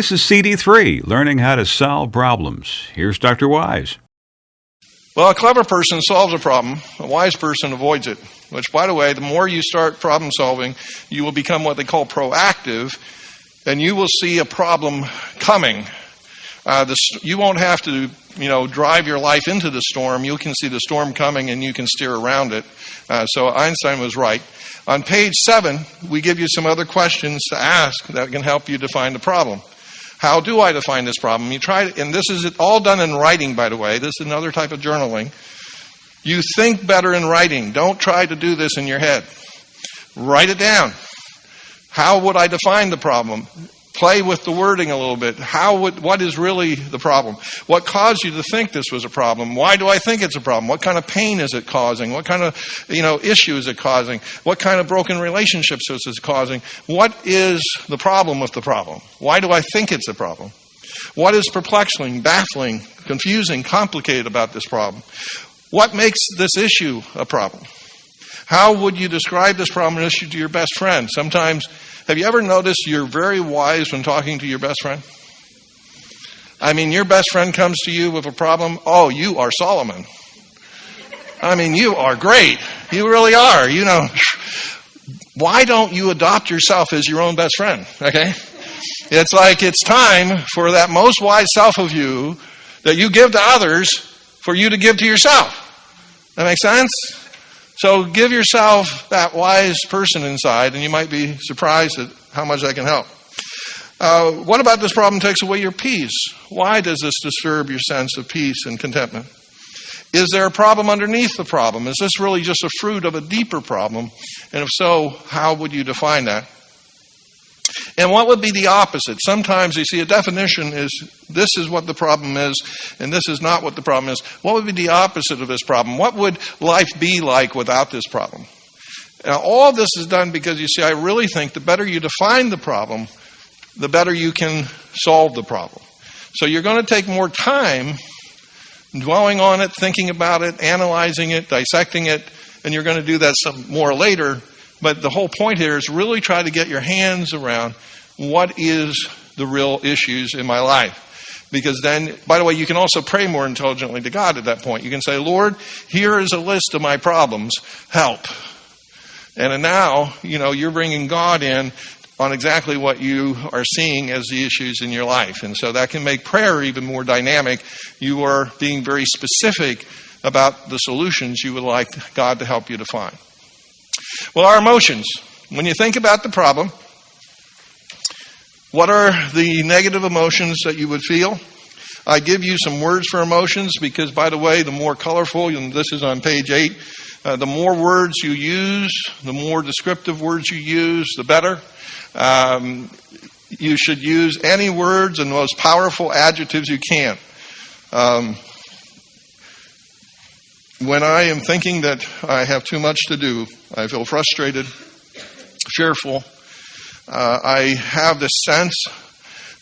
This is CD3, Learning How to Solve Problems. Here's Dr. Wise. Well, a clever person solves a problem. A wise person avoids it. Which, by the way, the more you start problem solving, you will become what they call proactive, and you will see a problem coming. You won't have to, drive your life into the storm. You can see the storm coming, and you can steer around it. So Einstein was right. On page 7, we give you some other questions to ask that can help you define the problem. How do I define this problem? You try it, and this is all done in writing, by the way. This is another type of journaling. You think better in writing. Don't try to do this in your head. Write it down. How would I define the problem? Play with the wording a little bit. What is really the problem? What caused you to think this was a problem? Why do I think it's a problem? What kind of pain is it causing? What kind of, issue is it causing? What kind of broken relationships is it causing? What is the problem with the problem? Why do I think it's a problem? What is perplexing, baffling, confusing, complicated about this problem? What makes this issue a problem? How would you describe this problem or issue to your best friend? Sometimes, have you ever noticed you're very wise when talking to your best friend? I mean, your best friend comes to you with a problem. Oh, you are Solomon. I mean, you are great. You really are. Why don't you adopt yourself as your own best friend? Okay? It's like it's time for that most wise self of you that you give to others for you to give to yourself. That make sense? So give yourself that wise person inside, and you might be surprised at how much that can help. What about this problem takes away your peace? Why does this disturb your sense of peace and contentment? Is there a problem underneath the problem? Is this really just a fruit of a deeper problem? And if so, how would you define that? And what would be the opposite? Sometimes you see a definition is this is what the problem is, and this is not what the problem is. What would be the opposite of this problem? What would life be like without this problem? Now, all of this is done because, you see, I really think the better you define the problem, the better you can solve the problem. So you're going to take more time dwelling on it, thinking about it, analyzing it, dissecting it, and you're going to do that some more later. But the whole point here is really try to get your hands around what is the real issues in my life. Because then, by the way, you can also pray more intelligently to God at that point. You can say, Lord, here is a list of my problems. Help. And now, you're bringing God in on exactly what you are seeing as the issues in your life. And so that can make prayer even more dynamic. You are being very specific about the solutions you would like God to help you to find. Well, our emotions. When you think about the problem, what are the negative emotions that you would feel? I give you some words for emotions because, by the way, the more colorful, and this is on page 8, the more words you use, the more descriptive words you use, the better. You should use any words and the most powerful adjectives you can. When I am thinking that I have too much to do, I feel frustrated, fearful. I have this sense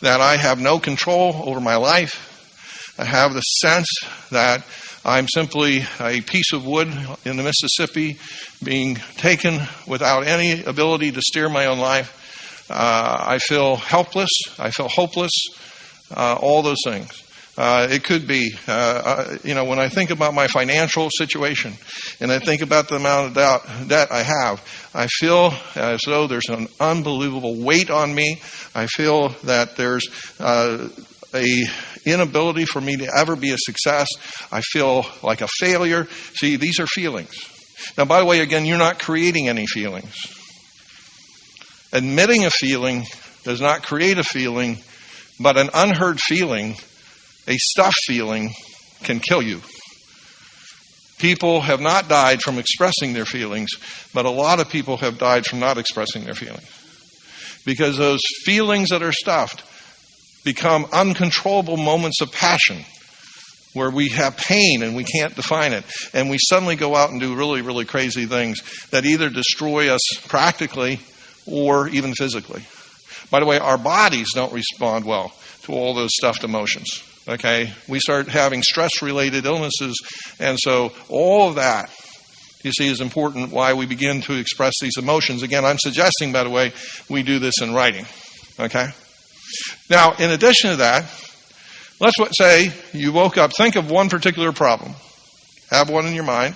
that I have no control over my life. I have the sense that I'm simply a piece of wood in the Mississippi being taken without any ability to steer my own life. I feel helpless. I feel hopeless. All those things. It could be, when I think about my financial situation and I think about the amount of debt I have, I feel as though there's an unbelievable weight on me. I feel that there's a inability for me to ever be a success. I feel like a failure. See, these are feelings. Now, by the way, again, you're not creating any feelings. Admitting a feeling does not create a feeling, but an unheard feeling, a stuffed feeling, can kill you. People have not died from expressing their feelings, but a lot of people have died from not expressing their feelings. Because those feelings that are stuffed become uncontrollable moments of passion where we have pain and we can't define it. And we suddenly go out and do really, really crazy things that either destroy us practically or even physically. By the way, our bodies don't respond well to all those stuffed emotions. Okay, we start having stress-related illnesses, and so all of that, you see, is important why we begin to express these emotions. Again, I'm suggesting, by the way, we do this in writing. Okay? Now, in addition to that, let's say you woke up, think of one particular problem. Have one in your mind.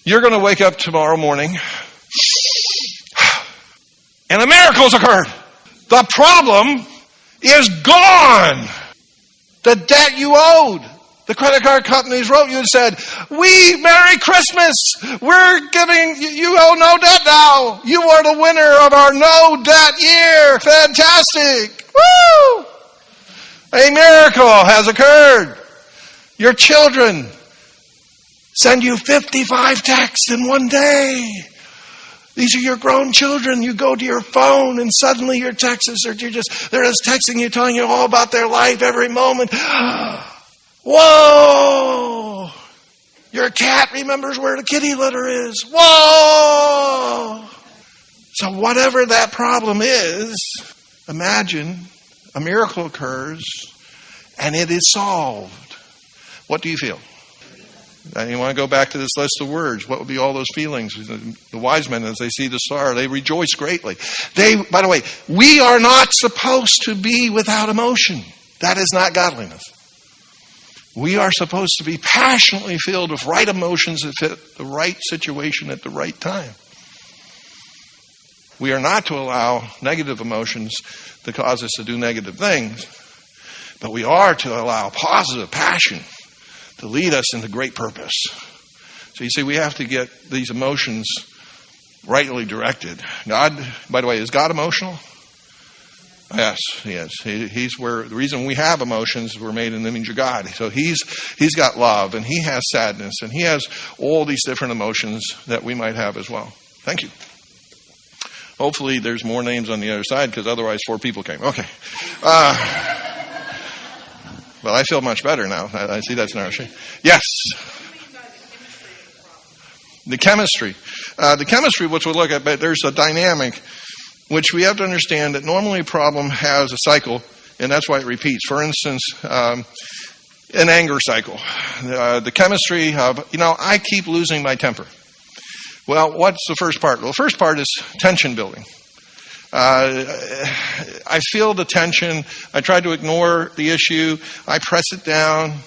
You're going to wake up tomorrow morning, and a miracle's occurred. The problem is gone. The debt you owed. The credit card companies wrote you and said, Merry Christmas. We're giving, you owe no debt now. You are the winner of our no debt year. Fantastic. Woo! A miracle has occurred. Your children send you 55 texts in one day. These are your grown children. You go to your phone and suddenly your texts they're just texting you, telling you all about their life every moment. Whoa! Your cat remembers where the kitty litter is. Whoa! So whatever that problem is, imagine a miracle occurs and it is solved. What do you feel? And you want to go back to this list of words. What would be all those feelings? The wise men, as they see the star, they rejoice greatly. By the way, we are not supposed to be without emotion. That is not godliness. We are supposed to be passionately filled with right emotions that fit the right situation at the right time. We are not to allow negative emotions to cause us to do negative things, but we are to allow positive passion to lead us into great purpose. So you see, we have to get these emotions rightly directed. God, by the way, is God emotional? Yes, he is. He's where the reason we have emotions, we're made in the image of God. So he's got love, and he has sadness, and he has all these different emotions that we might have as well. Thank you. Hopefully there's more names on the other side, because otherwise 4 people came. Okay. But I feel much better now. I see that's not a shame. Yes. The chemistry. The chemistry, which we'll look at, but there's a dynamic which we have to understand that normally a problem has a cycle, and that's why it repeats. For instance, an anger cycle. The chemistry of, I keep losing my temper. Well, what's the first part? Well, the first part is tension building. I feel the tension. I try to ignore the issue. I press it down.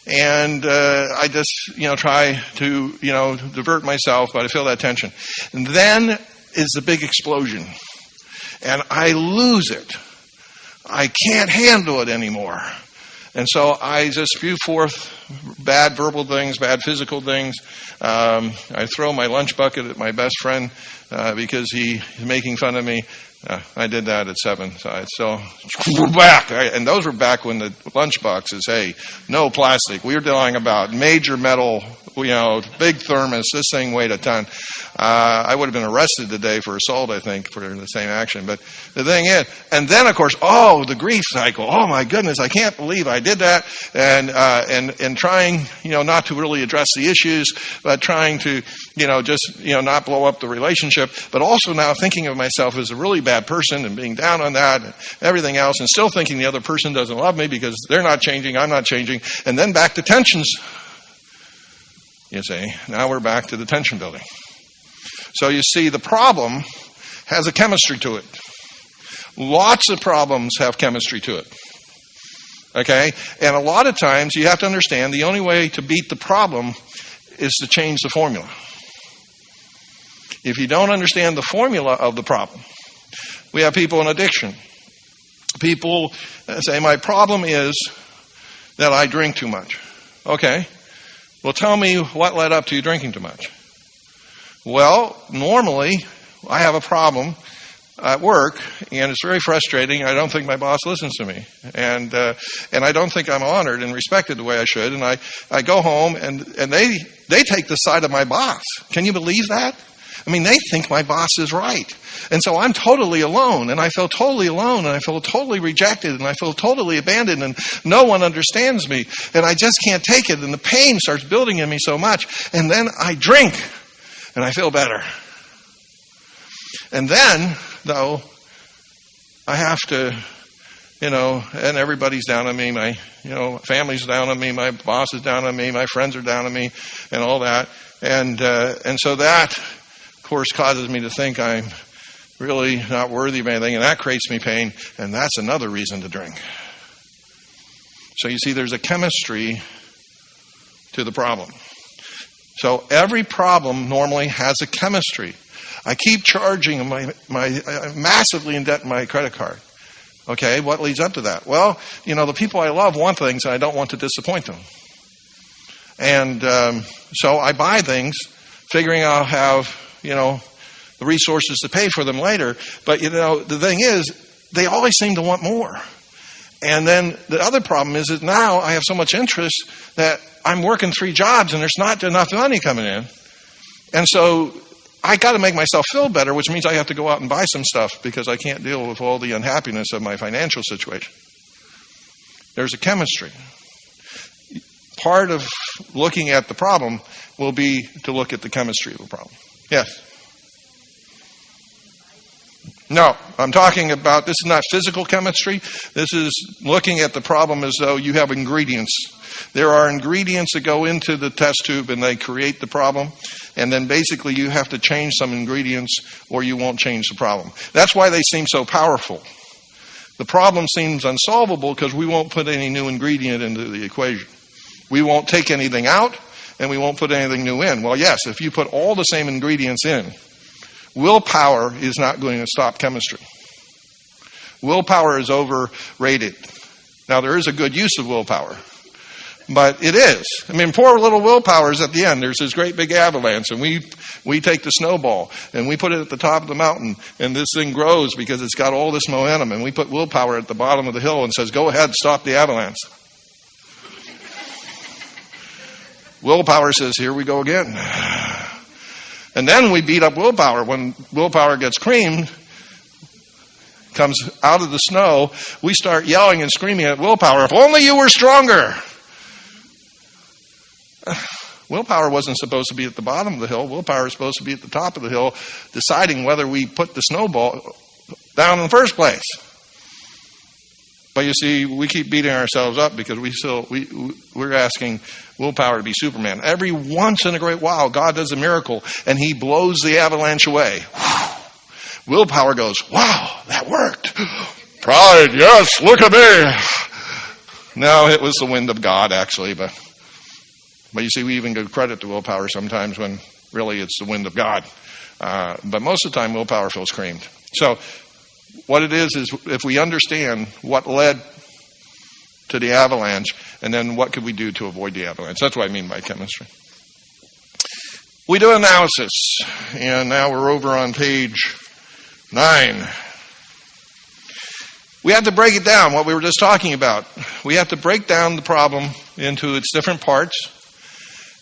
And I just, try to, divert myself, but I feel that tension. And then is the big explosion. And I lose it. I can't handle it anymore. And so I just spew forth bad verbal things, bad physical things. I throw my lunch bucket at my best friend because he's making fun of me. I did that at 7. So we're back. And those were back when the lunch boxes, no plastic. We were dealing about major metal, big thermos. This thing weighed a ton. I would have been arrested today for assault, I think, for the same action. But the thing is, and then, of course, the grief cycle. Oh, my goodness, I can't believe I did that. And trying, not to really address the issues, but trying to, not blow up the relationship. But also now thinking of myself as a really bad person and being down on that and everything else, and still thinking the other person doesn't love me because they're not changing, I'm not changing. And then back to tensions. You see, now we're back to the tension building. So you see, the problem has a chemistry to it. Lots of problems have chemistry to it. Okay? And a lot of times you have to understand the only way to beat the problem is to change the formula. If you don't understand the formula of the problem, we have people in addiction. People say, my problem is that I drink too much. Okay. Well, tell me what led up to you drinking too much. Well, normally I have a problem at work, and it's very frustrating. I don't think my boss listens to me, and I don't think I'm honored and respected the way I should. And I go home, and they take the side of my boss. Can you believe that? I mean, they think my boss is right. And so I'm totally alone, and I feel totally alone, and I feel totally rejected, and I feel totally abandoned, and no one understands me, and I just can't take it, and the pain starts building in me so much, and then I drink, and I feel better. And then, though, I have to, and everybody's down on me, my, family's down on me, my boss is down on me, my friends are down on me, and all that, and so that, of course, causes me to think I'm really not worthy of anything, and that creates me pain, and that's another reason to drink. So you see, there's a chemistry to the problem. So every problem normally has a chemistry. I keep charging I'm massively in debt in my credit card. Okay, what leads up to that? Well, the people I love want things, and I don't want to disappoint them. And so I buy things, figuring I'll have, the resources to pay for them later. But, the thing is, they always seem to want more. And then the other problem is that now I have so much interest that I'm working 3 jobs and there's not enough money coming in. And so I got to make myself feel better, which means I have to go out and buy some stuff because I can't deal with all the unhappiness of my financial situation. There's a chemistry. Part of looking at the problem will be to look at the chemistry of the problem. Yes? No, I'm talking about, this is not physical chemistry. This is looking at the problem as though you have ingredients. There are ingredients that go into the test tube and they create the problem. And then basically you have to change some ingredients or you won't change the problem. That's why they seem so powerful. The problem seems unsolvable because we won't put any new ingredient into the equation. We won't take anything out and we won't put anything new in. Well, yes, if you put all the same ingredients in, willpower is not going to stop chemistry. Willpower is overrated. Now, there is a good use of willpower, but it is. I mean, poor little willpower is at the end. There's this great big avalanche, and we take the snowball, and we put it at the top of the mountain, and this thing grows because it's got all this momentum, and we put willpower at the bottom of the hill and says, go ahead, stop the avalanche. Willpower says, here we go again. And then we beat up willpower. When willpower gets creamed, comes out of the snow, we start yelling and screaming at willpower, if only you were stronger. Willpower wasn't supposed to be at the bottom of the hill. Willpower is supposed to be at the top of the hill, deciding whether we put the snowball down in the first place. But you see, we keep beating ourselves up because we're asking willpower to be Superman. Every once in a great while, God does a miracle, and he blows the avalanche away. Willpower goes, wow, that worked. Pride, yes, look at me. No, it was the wind of God, actually. But you see, we even give credit to willpower sometimes when really it's the wind of God. But most of the time, willpower feels creamed. So what it is if we understand what led to the avalanche, and then what could we do to avoid the avalanche? That's what I mean by chemistry. We do analysis, and now we're over on page 9. We have to break it down, what we were just talking about. We have to break down the problem into its different parts,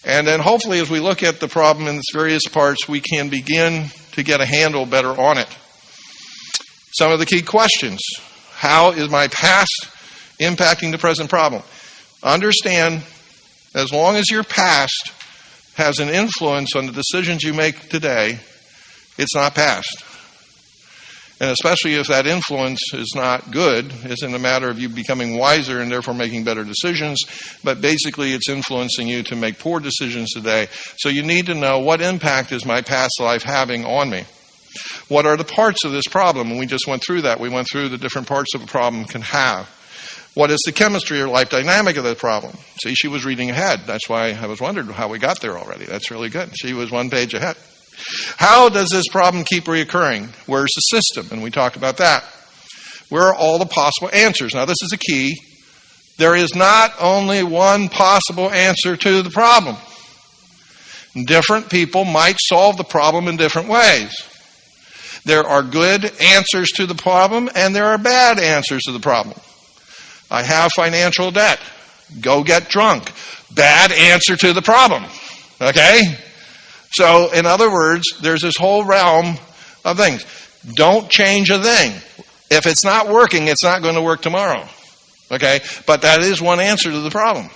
and then hopefully as we look at the problem in its various parts, we can begin to get a handle better on it. Some of the key questions. How is my past impacting the present problem? Understand, as long as your past has an influence on the decisions you make today, it's not past. And especially if that influence is not good, isn't a matter of you becoming wiser and therefore making better decisions, but basically it's influencing you to make poor decisions today. So you need to know, what impact is my past life having on me? What are the parts of this problem? And we just went through that. We went through the different parts of a problem can have. What is the chemistry or life dynamic of the problem? See, she was reading ahead. That's why I was wondering how we got there already. That's really good. She was one page ahead. How does this problem keep reoccurring? Where's the system? And we talked about that. Where are all the possible answers? Now, this is a key. There is not only one possible answer to the problem. Different people might solve the problem in different ways. There are good answers to the problem, and there are bad answers to the problem. I have financial debt. Go get drunk. Bad answer to the problem. Okay? So, in other words, there's this whole realm of things. Don't change a thing. If it's not working, it's not going to work tomorrow. Okay? But that is one answer to the problem.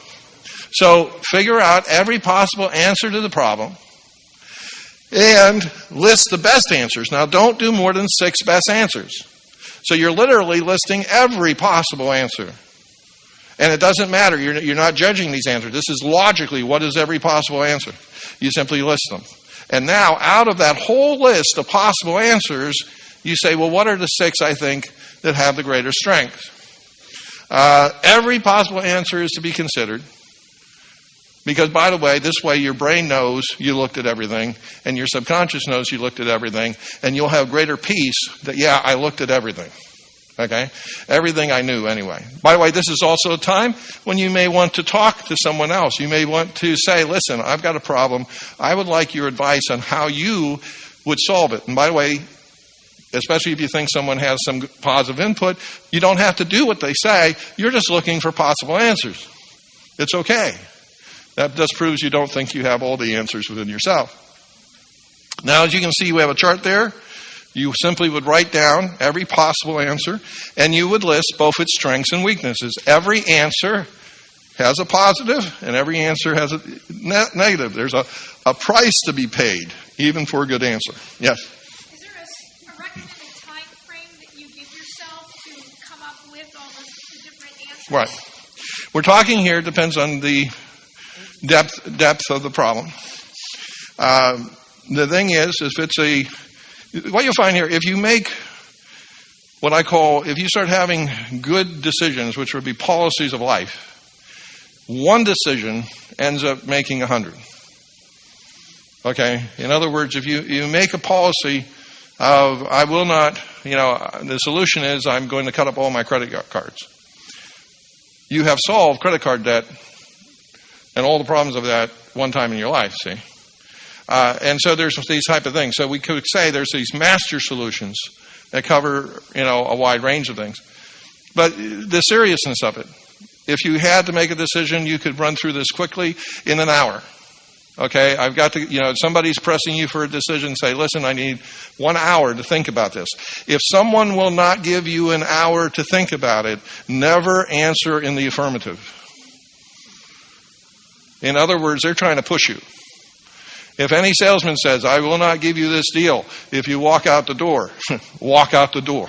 So, figure out every possible answer to the problem and list the best answers. Now, don't do more than 6 best answers. So you're literally listing every possible answer. And it doesn't matter. You're not judging these answers. This is logically, what is every possible answer? You simply list them. And now, out of that whole list of possible answers, you say, well, what are the 6 I think that have the greater strength? Every possible answer is to be considered. Because, by the way, this way your brain knows you looked at everything, and your subconscious knows you looked at everything, and you'll have greater peace that, yeah, I looked at everything. Okay? Everything I knew anyway. By the way, this is also a time when you may want to talk to someone else. You may want to say, listen, I've got a problem. I would like your advice on how you would solve it. And by the way, especially if you think someone has some positive input, you don't have to do what they say. You're just looking for possible answers. It's okay. That just proves you don't think you have all the answers within yourself. Now, as you can see, we have a chart there. You simply would write down every possible answer, and you would list both its strengths and weaknesses. Every answer has a positive, and every answer has a negative. There's a price to be paid, even for a good answer. Yes? Is there a recommended time frame that you give yourself to come up with all the different answers? Right. We're talking here, depends on the depth of the problem. The thing is, if it's what you'll find here, if you make what I call, if you start having good decisions, which would be policies of life, one decision ends up making 100. Okay? In other words, if you make a policy of, I will not, the solution is I'm going to cut up all my credit cards. You have solved credit card debt and all the problems of that one time in your life, see? And so there's these type of things. So we could say there's these master solutions that cover, a wide range of things. But the seriousness of it, if you had to make a decision, you could run through this quickly in an hour. Okay, I've got to, somebody's pressing you for a decision, say, listen, I need 1 hour to think about this. If someone will not give you an hour to think about it, never answer in the affirmative. In other words, they're trying to push you. If any salesman says, I will not give you this deal if you walk out the door, walk out the door.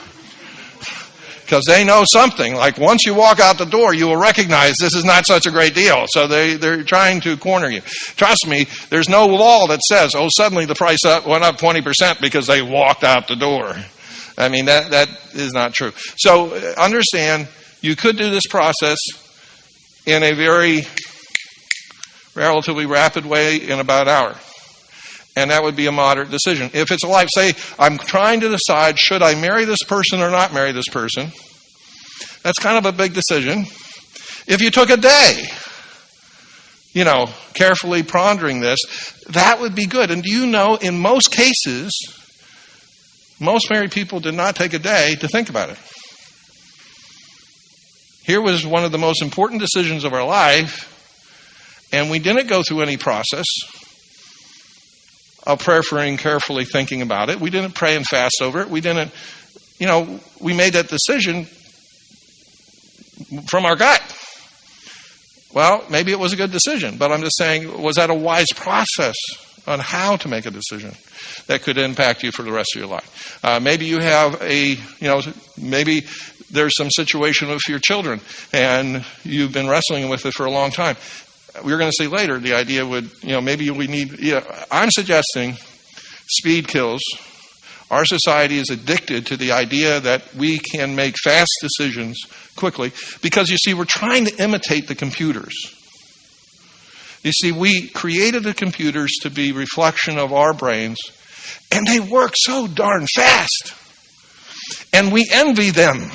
Because they know something. Like once you walk out the door, you will recognize this is not such a great deal. So they're trying to corner you. Trust me, there's no law that says, suddenly the price went up 20% because they walked out the door. I mean, that is not true. So understand, you could do this process in a very relatively rapid way in about an hour. And that would be a moderate decision. If it's a life, say, I'm trying to decide, should I marry this person or not marry this person? That's kind of a big decision. If you took a day, carefully pondering this, that would be good. And do you know, in most cases, most married people did not take a day to think about it. Here was one of the most important decisions of our life, and we didn't go through any process of prayerfully, carefully thinking about it. We didn't pray and fast over it. We didn't, we made that decision from our gut. Well, maybe it was a good decision, but I'm just saying, was that a wise process on how to make a decision that could impact you for the rest of your life? Maybe you have maybe there's some situation with your children and you've been wrestling with it for a long time. We're going to see later the idea would, maybe we need, I'm suggesting speed kills. Our society is addicted to the idea that we can make fast decisions quickly because, you see, we're trying to imitate the computers. You see, we created the computers to be reflection of our brains, and they work so darn fast. And we envy them.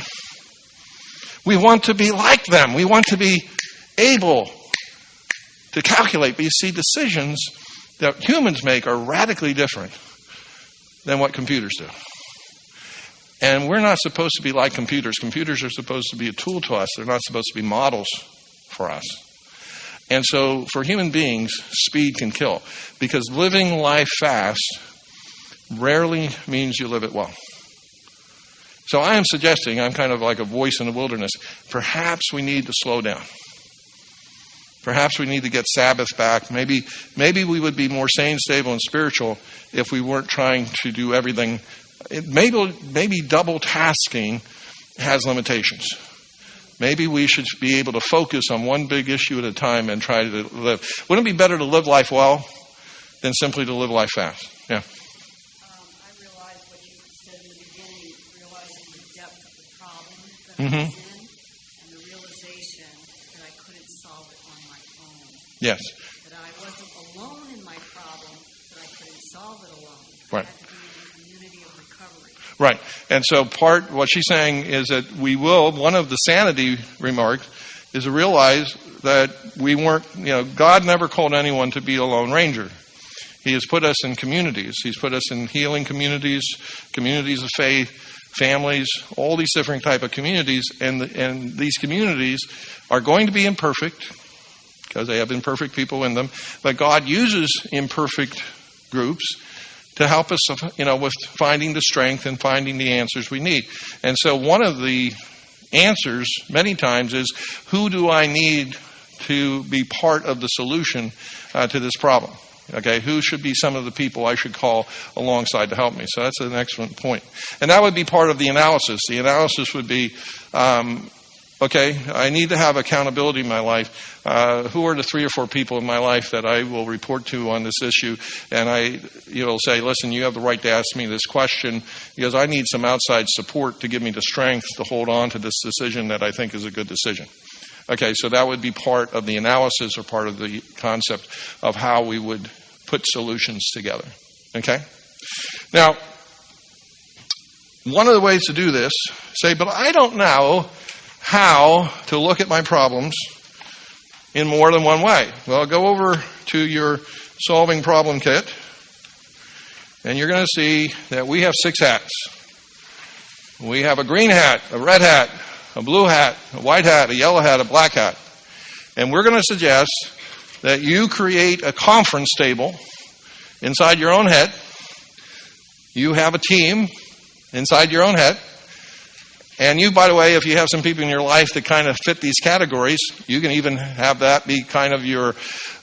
We want to be like them. We want to be able to calculate. But you see, decisions that humans make are radically different than what computers do. And we're not supposed to be like computers. Computers are supposed to be a tool to us. They're not supposed to be models for us. And so for human beings, speed can kill. Because living life fast rarely means you live it well. So I am suggesting, I'm kind of like a voice in the wilderness, perhaps we need to slow down. Perhaps we need to get Sabbath back. Maybe we would be more sane, stable, and spiritual if we weren't trying to do everything. Maybe double tasking has limitations. Maybe we should be able to focus on one big issue at a time and try to live. Wouldn't it be better to live life well than simply to live life fast? Yeah. I realize what you said in the beginning Mhm. And the realization that I couldn't solve it on my own. Yes. That I wasn't alone in my problem, that I couldn't solve it alone. Right. I had to be in a community of recovery. Right. And so what she's saying is that one of the sanity remarks is to realize that we weren't, God never called anyone to be a lone ranger. He has put us in communities. He's put us in healing communities, communities of faith, families, all these different type of communities. And these communities are going to be imperfect because they have imperfect people in them. But God uses imperfect groups to help us, with finding the strength and finding the answers we need. And so one of the answers many times is, who do I need to be part of the solution to this problem? Okay, who should be some of the people I should call alongside to help me? So that's an excellent point. And that would be part of the analysis. The analysis would be, okay, I need to have accountability in my life. Who are the 3 or 4 people in my life that I will report to on this issue? And you'll say, listen, you have the right to ask me this question because I need some outside support to give me the strength to hold on to this decision that I think is a good decision. Okay, so that would be part of the analysis or part of the concept of how we would put solutions together. Okay? Now, one of the ways to do this, but I don't know how to look at my problems in more than one way. Well, go over to your solving problem kit, and you're going to see that we have 6 hats. We have a green hat, a red hat, a blue hat, a white hat, a yellow hat, a black hat. And we're going to suggest that you create a conference table inside your own head. You have a team inside your own head. And you, by the way, if you have some people in your life that kind of fit these categories, you can even have that be kind of your,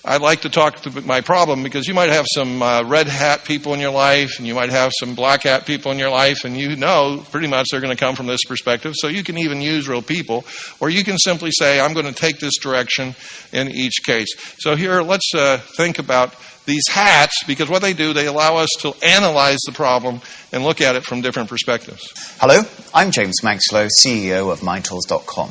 I like to talk to my problem, because you might have some red hat people in your life, and you might have some black hat people in your life, and pretty much they're going to come from this perspective. So you can even use real people, or you can simply say, I'm going to take this direction in each case. So here, let's think about these hats, because what they do, they allow us to analyze the problem and look at it from different perspectives. Hello, I'm James Maxlow, CEO of MindTools.com,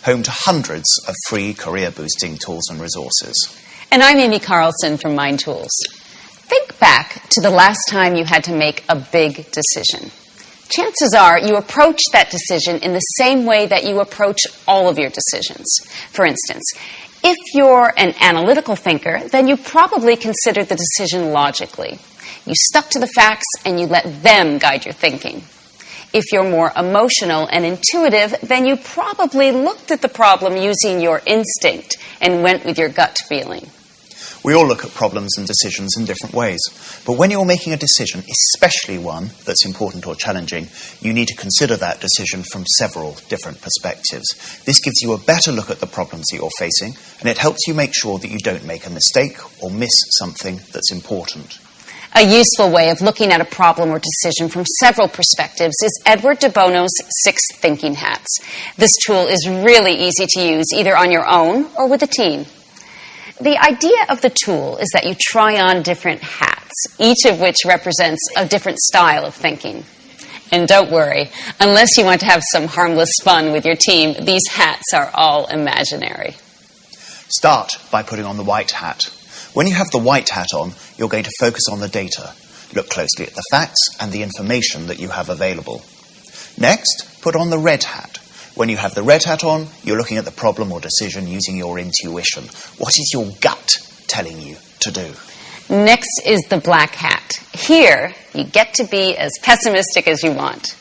home to hundreds of free career-boosting tools and resources. And I'm Amy Carlson from MindTools. Think back to the last time you had to make a big decision. Chances are you approach that decision in the same way that you approach all of your decisions. For instance, if you're an analytical thinker, then you probably considered the decision logically. You stuck to the facts and you let them guide your thinking. If you're more emotional and intuitive, then you probably looked at the problem using your instinct and went with your gut feeling. We all look at problems and decisions in different ways. But when you're making a decision, especially one that's important or challenging, you need to consider that decision from several different perspectives. This gives you a better look at the problems that you're facing, and it helps you make sure that you don't make a mistake or miss something that's important. A useful way of looking at a problem or decision from several perspectives is Edward de Bono's 6 Thinking Hats. This tool is really easy to use either on your own or with a team. The idea of the tool is that you try on different hats, each of which represents a different style of thinking. And don't worry, unless you want to have some harmless fun with your team, these hats are all imaginary. Start by putting on the white hat. When you have the white hat on, you're going to focus on the data. Look closely at the facts and the information that you have available. Next, put on the red hat. When you have the red hat on, you're looking at the problem or decision using your intuition. What is your gut telling you to do? Next is the black hat. Here, you get to be as pessimistic as you want.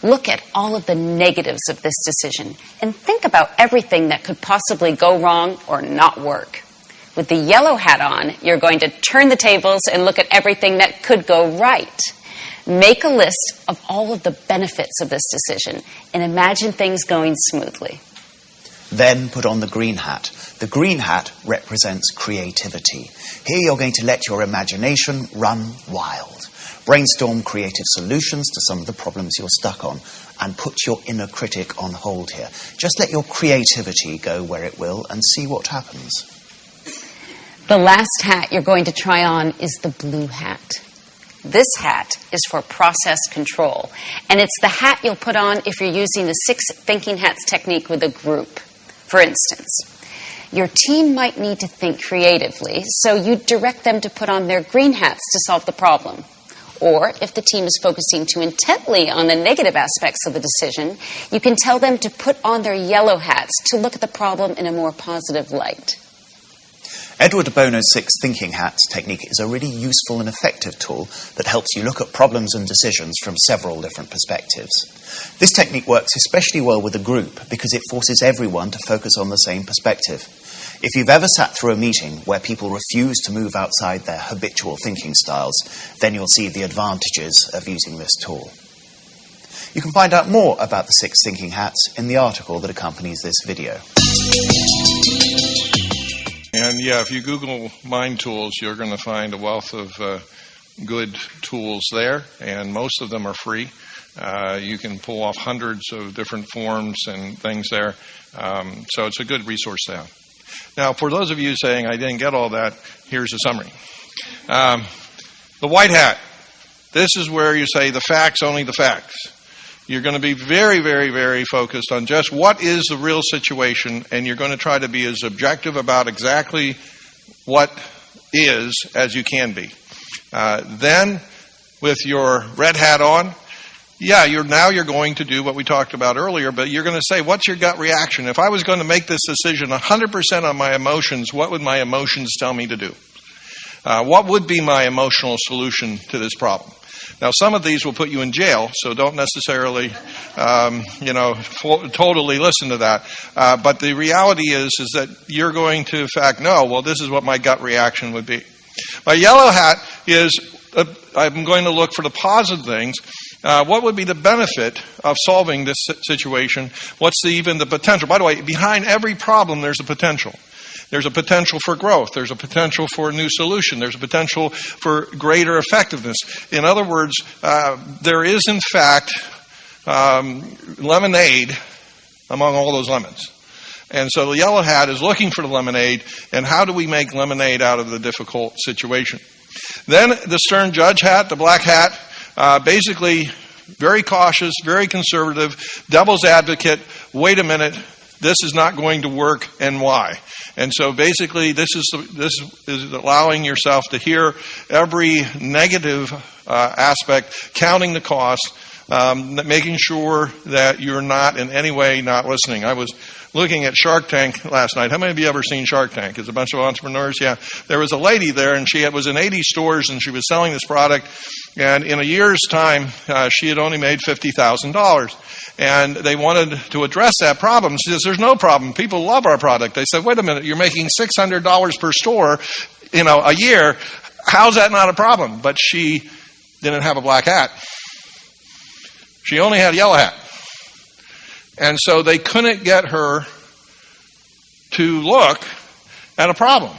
Look at all of the negatives of this decision and think about everything that could possibly go wrong or not work. With the yellow hat on, you're going to turn the tables and look at everything that could go right. Make a list of all of the benefits of this decision and imagine things going smoothly. Then put on the green hat. The green hat represents creativity. Here you're going to let your imagination run wild. Brainstorm creative solutions to some of the problems you're stuck on and put your inner critic on hold here. Just let your creativity go where it will and see what happens. The last hat you're going to try on is the blue hat. This hat is for process control, and it's the hat you'll put on if you're using the 6 thinking hats technique with a group. For instance, your team might need to think creatively, so you direct them to put on their green hats to solve the problem. Or, if the team is focusing too intently on the negative aspects of the decision, you can tell them to put on their yellow hats to look at the problem in a more positive light. Edward de Bono's 6 thinking hats technique is a really useful and effective tool that helps you look at problems and decisions from several different perspectives. This technique works especially well with a group because it forces everyone to focus on the same perspective. If you've ever sat through a meeting where people refuse to move outside their habitual thinking styles, then you'll see the advantages of using this tool. You can find out more about the 6 thinking hats in the article that accompanies this video. And yeah, if you Google Mind Tools, you're going to find a wealth of good tools there, and most of them are free. You can pull off hundreds of different forms and things there. So it's a good resource to have. Now, for those of you saying I didn't get all that, here's a summary. The white hat. This is where you say the facts, only the facts. You're going to be very, very, very focused on just what is the real situation, and you're going to try to be as objective about exactly what is as you can be. Then, with your red hat on, you're going to do what we talked about earlier, but you're going to say, what's your gut reaction? If I was going to make this decision 100% on my emotions, what would my emotions tell me to do? What would be my emotional solution to this problem? Now, some of these will put you in jail, so don't necessarily, totally listen to that. But the reality is that you're going to, in fact, know, well, this is what my gut reaction would be. My yellow hat is, I'm going to look for the positive things. What would be the benefit of solving this situation? What's even the potential? By the way, behind every problem, there's a potential. There's a potential for growth. There's a potential for a new solution. There's a potential for greater effectiveness. In other words, there is, in fact, lemonade among all those lemons. And so the yellow hat is looking for the lemonade, and how do we make lemonade out of the difficult situation? Then the stern judge hat, the black hat, basically very cautious, very conservative, devil's advocate. Wait a minute, this is not going to work, and why? And so basically this is allowing yourself to hear every negative aspect, counting the cost, making sure that you're not in any way not listening. I was looking at Shark Tank last night. How many of you ever seen Shark Tank? It's a bunch of entrepreneurs. Yeah. There was a lady there, and she was in 80 stores, and she was selling this product. And in a year's time, she had only made $50,000. And they wanted to address that problem. She says, there's no problem. People love our product. They said, wait a minute, you're making $600 per store, a year. How's that not a problem? But she didn't have a black hat. She only had a yellow hat. And so they couldn't get her to look at a problem.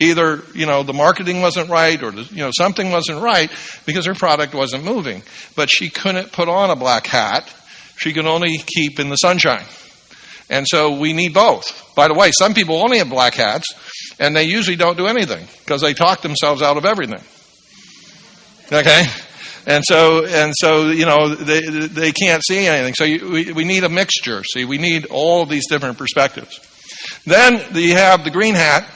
Either, the marketing wasn't right, or, something wasn't right because her product wasn't moving. But she couldn't put on a black hat. She can only keep in the sunshine. And so we need both. By the way, some people only have black hats, and they usually don't do anything because they talk themselves out of everything. Okay? And so they can't see anything. So we need a mixture. See, we need all of these different perspectives. Then you have the green hat.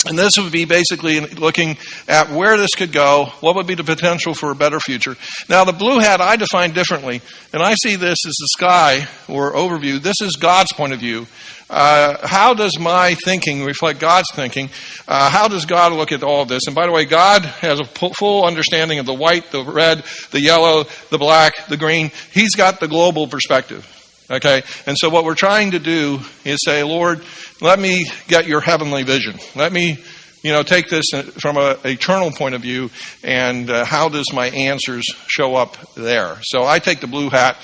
And this would be basically looking at where this could go, what would be the potential for a better future. Now, the blue hat I define differently, and I see this as the sky or overview. This is God's point of view. How does my thinking reflect God's thinking? How does God look at all of this? And by the way, God has a full understanding of the white, the red, the yellow, the black, the green. He's got the global perspective. Okay? And so what we're trying to do is say, Lord, let me get your heavenly vision. Let me, take this from an eternal point of view, and how does my answers show up there? So I take the blue hat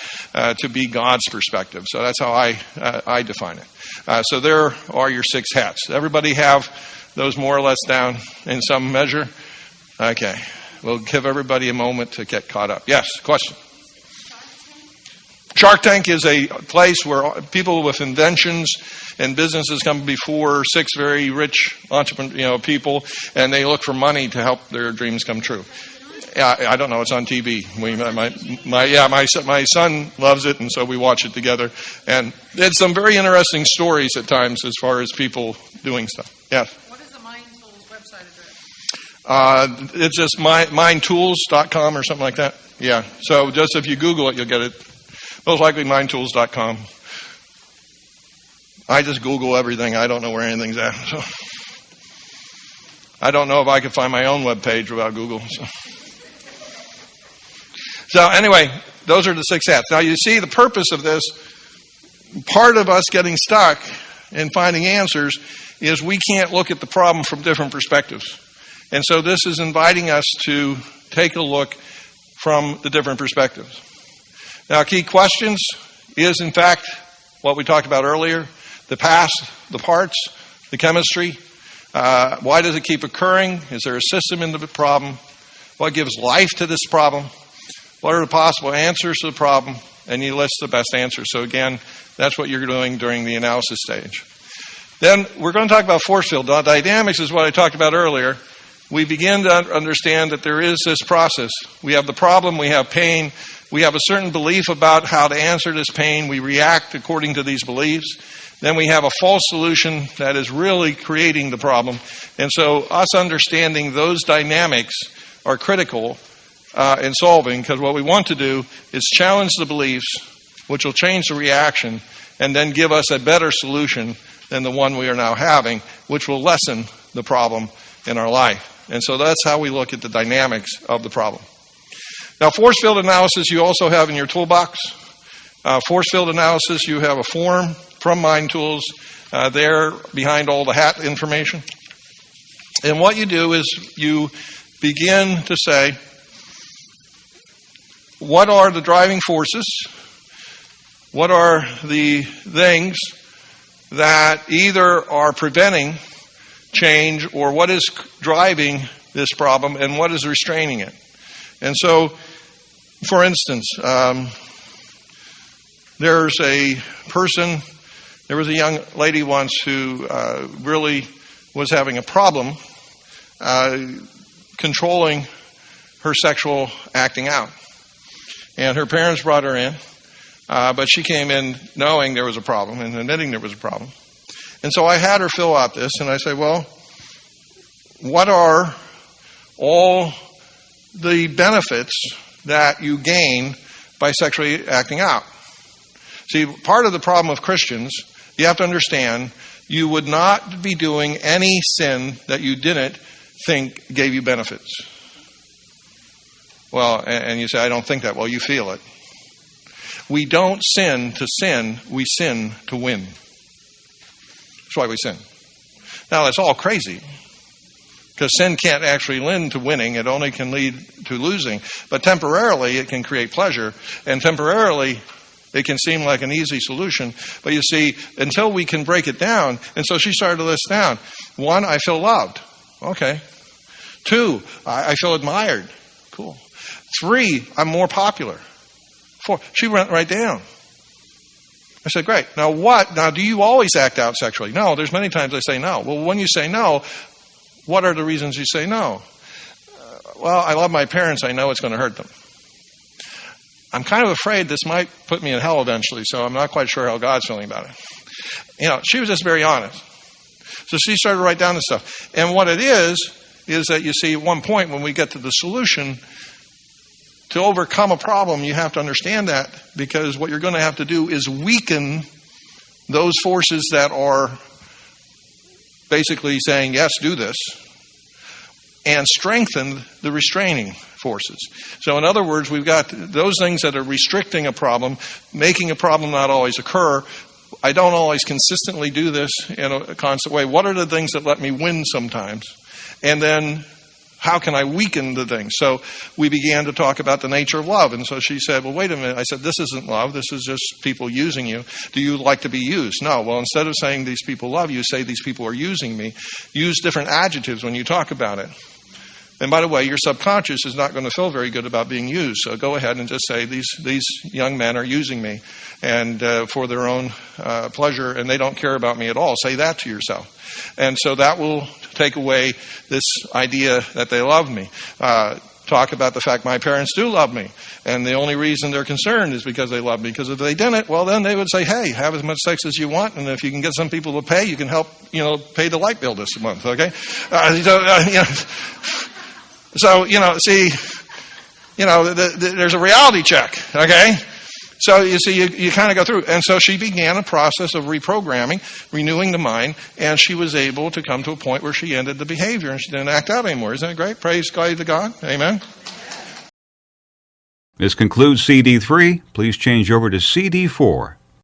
to be God's perspective. So that's how I define it. So there are your 6 hats. Everybody have those more or less down in some measure? Okay. We'll give everybody a moment to get caught up. Yes, question? Shark Tank is a place where people with inventions and businesses come before 6 very rich entrepreneur people, and they look for money to help their dreams come true. Yeah, I don't know. It's on TV. My son loves it, and so we watch it together. And it's some very interesting stories at times as far as people doing stuff. Yes. What is the Mind Tools website address? It's just mindtools.com or something like that. Yeah. So just if you Google it, you'll get it. Most likely mindtools.com. I just Google everything. I don't know where anything's at. So I don't know if I could find my own web page without Google. So anyway, those are the 6 hats. Now you see the purpose of this. Part of us getting stuck in finding answers is we can't look at the problem from different perspectives. And so this is inviting us to take a look from the different perspectives. Now, key questions is, in fact, what we talked about earlier, the past, the parts, the chemistry. Why does it keep occurring? Is there a system in the problem? What gives life to this problem? What are the possible answers to the problem? And you list the best answers. So again, that's what you're doing during the analysis stage. Then we're going to talk about force field. Now, dynamics is what I talked about earlier. We begin to understand that there is this process. We have the problem, we have pain, we have a certain belief about how to answer this pain. We react according to these beliefs. Then we have a false solution that is really creating the problem. And so us understanding those dynamics are critical in solving, because what we want to do is challenge the beliefs, which will change the reaction, and then give us a better solution than the one we are now having, which will lessen the problem in our life. And so that's how we look at the dynamics of the problem. Now, force field analysis you also have in your toolbox. Force field analysis, you have a form from Mind Tools there behind all the hat information. And what you do is you begin to say, what are the driving forces? What are the things that either are preventing change, or what is driving this problem and what is restraining it? And so, for instance, there was a young lady once who really was having a problem controlling her sexual acting out. And her parents brought her in, but she came in knowing there was a problem and admitting there was a problem. And so I had her fill out this, and I said, well, what are all the benefits that you gain by sexually acting out? See, part of the problem of Christians, you have to understand, you would not be doing any sin that you didn't think gave you benefits. Well, and you say, I don't think that. Well, you feel it. We don't sin to sin, we sin to win. That's why we sin. Now, that's all crazy, because sin can't actually lead to winning. It only can lead to losing. But temporarily, it can create pleasure. And temporarily, it can seem like an easy solution. But you see, until we can break it down. And so she started to list down. 1, I feel loved. Okay. 2, I feel admired. Cool. 3, I'm more popular. 4, she went right down. I said, great. Now what? Now, do you always act out sexually? No, there's many times I say no. Well, when you say no, what are the reasons you say no? Well, I love my parents. I know it's going to hurt them. I'm kind of afraid this might put me in hell eventually, so I'm not quite sure how God's feeling about it. She was just very honest. So she started to write down this stuff. And what it is that you see at one point when we get to the solution, to overcome a problem, you have to understand that, because what you're going to have to do is weaken those forces that are basically saying, yes, do this, and strengthen the restraining forces. So in other words, we've got those things that are restricting a problem, making a problem not always occur. I don't always consistently do this in a constant way. What are the things that let me win sometimes? And then how can I weaken the thing? So we began to talk about the nature of love. And so she said, well, wait a minute. I said, this isn't love. This is just people using you. Do you like to be used? No. Well, instead of saying these people love you, say these people are using me. Use different adjectives when you talk about it. And by the way, your subconscious is not going to feel very good about being used. So go ahead and just say these young men are using me and for their own pleasure, and they don't care about me at all. Say that to yourself. And so that will take away this idea that they love me. talk about the fact my parents do love me. And the only reason they're concerned is because they love me. Because if they didn't, well, then they would say, hey, have as much sex as you want. And if you can get some people to pay, you can help, pay the light bill this month, okay? There's a reality check, okay? So you see, you kind of go through. And so she began a process of reprogramming, renewing the mind, and she was able to come to a point where she ended the behavior and she didn't act out anymore. Isn't that great? Praise God to God. Amen. This concludes CD3. Please change over to CD4.